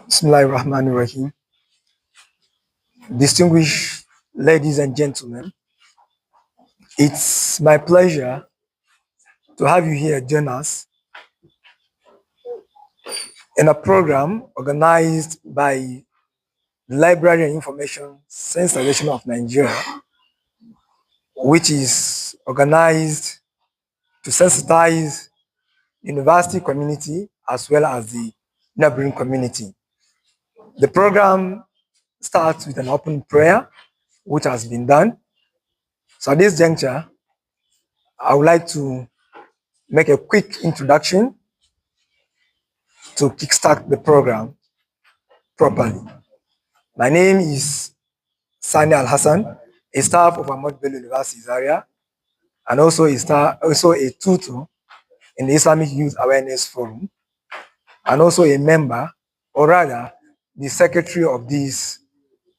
Bismillahirrahmanirrahim. Distinguished ladies and gentlemen, it's my pleasure to have you here join us in a program organized by the Library and Information Sensitization of Nigeria, which is organized to sensitize the university community as well as the neighboring community. The program starts with an open prayer, which has been done. So at this juncture, I would like to make a quick introduction to kickstart the program properly. My name is Sani Al Hassan, a staff of Ahmad Bello University Zaria, and also a tutor in the Islamic Youth Awareness Forum, and also a member, or rather, the secretary of this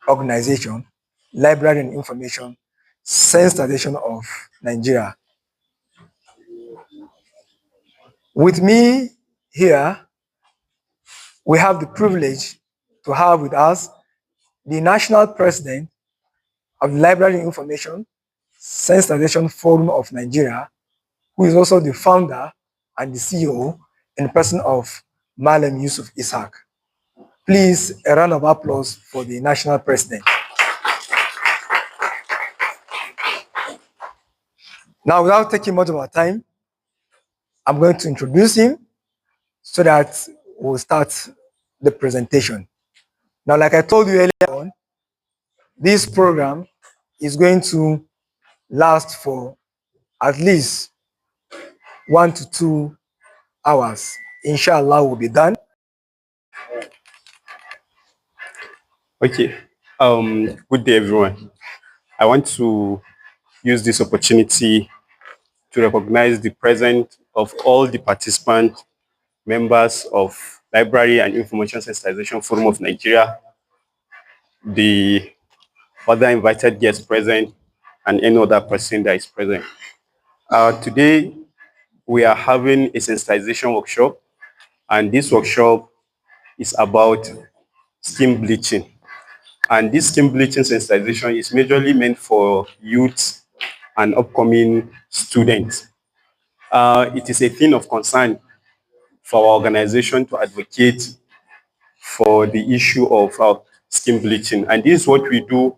organization, Library and Information Sensitization of Nigeria. With me here, we have the privilege to have with us the national president of the Library and Information Sensitization Forum of Nigeria, who is also the founder and the CEO in the person of Malam Yusuf Ishaq. Please, a round of applause for the national president. Now, without taking much of our time, I'm going to introduce him so that we'll start the presentation. Now, like I told you earlier on, this program is going to last for at least 1 to 2 hours. Inshallah, we'll be done. Okay. Good day, everyone. I want to use this opportunity to recognize the presence of all the participants, members of Library and Information Sensitization Forum of Nigeria, the other invited guests present, and any other person that is present. Today, we are having a sensitization workshop, and this workshop is about skin bleaching. And this skin bleaching sensitization is majorly meant for youth and upcoming students. It is a thing of concern for our organization to advocate for the issue of skin bleaching. And this is what we do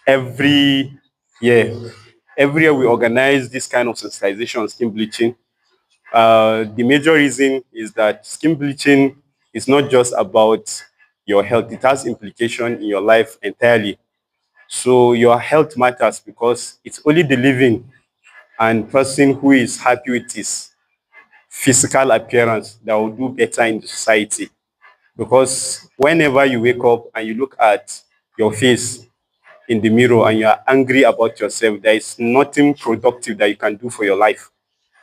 every year. Every year we organize this kind of sensitization on skin bleaching. The major reason is that skin bleaching is not just about your health. It has implication in your life entirely. So your health matters because it's only the living and person who is happy with his physical appearance that will do better in the society. Because whenever you wake up and you look at your face in the mirror and you are angry about yourself, there is nothing productive that you can do for your life.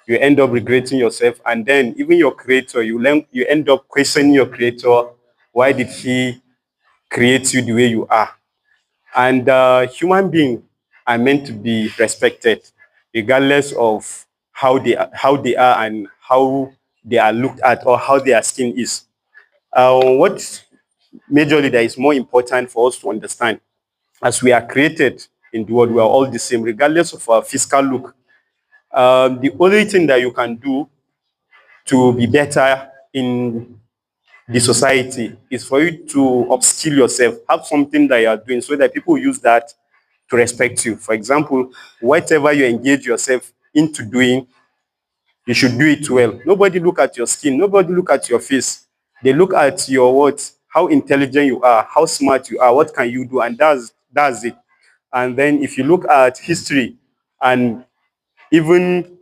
You end up regretting yourself, and then even your creator, you end up questioning your creator. Why did he create you the way you are? And human beings are meant to be respected, regardless of how they are and how they are looked at or how their skin is. What majorly that is more important for us to understand, as we are created in the world, we are all the same, regardless of our physical look. The only thing that you can do to be better in the society is for you to upskill yourself, have something that you are doing so that people use that to respect you. For example, whatever you engage yourself into doing, you should do it well. Nobody look at your skin, nobody look at your face. They look at your what, how intelligent you are, how smart you are, what can you do, and that's it. And then if you look at history and even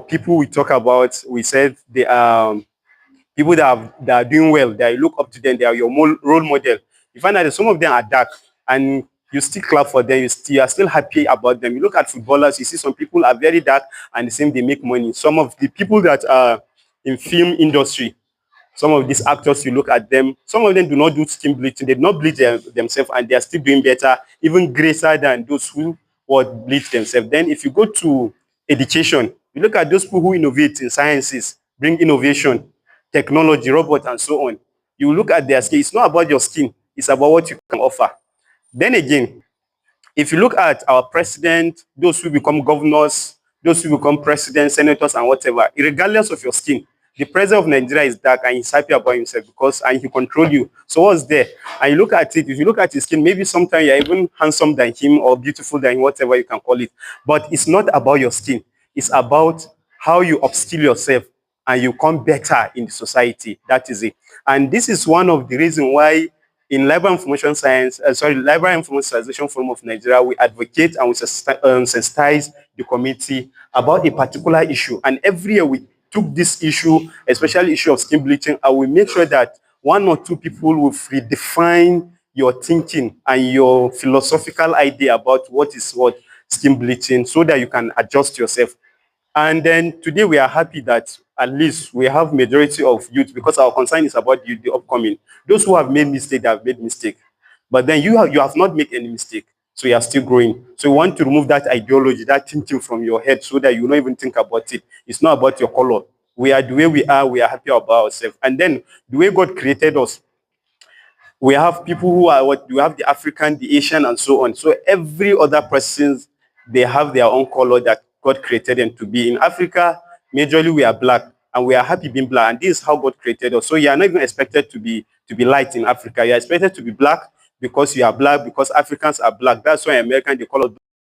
people we talk about, we said they are people that are doing well, that you look up to them, they are your role model. You find that some of them are dark and you still clap for them, you are still happy about them. You look at footballers, you see some people are very dark and the same, they make money. Some of the people that are in film industry, some of these actors, you look at them, some of them do not do skin bleaching, they do not bleach themselves, and they are still doing better, even greater than those who would bleach themselves. Then if you go to education, you look at those people who innovate in sciences, bring innovation, technology, robot, and so on. You look at their skin. It's not about your skin. It's about what you can offer. Then again, if you look at our president, those who become governors, those who become presidents, senators, and whatever, regardless of your skin, the president of Nigeria is dark and he's happy about himself because and he control you. So what's there? And you look at it, if you look at his skin, maybe sometimes you're even handsome than him or beautiful than him, whatever you can call it. But it's not about your skin. It's about how you upskill yourself and you come better in the society. That is it. And this is one of the reasons why in library information science, library information sciences forum of Nigeria, we advocate and we sensitize the community about a particular issue. And every year we took this issue, especially issue of skin bleaching, and we make sure that one or two people will redefine your thinking and your philosophical idea about what is what skin bleaching so that you can adjust yourself. And then today we are happy that at least we have majority of youth because our concern is about the upcoming. Those who have made mistake, they have made mistake. But then you have not made any mistake. So you are still growing. So you want to remove that ideology, that thinking from your head so that you don't even think about it. It's not about your color. We are the way we are happy about ourselves. And then the way God created us, we have people who are what you have the African, the Asian, and so on. So every other persons they have their own color that God created them to be. In Africa, majorly we are black and we are happy being black, and this is how God created us. So you are not even expected to be light in Africa. You are expected to be black because you are black because Africans are black. That's why American they call us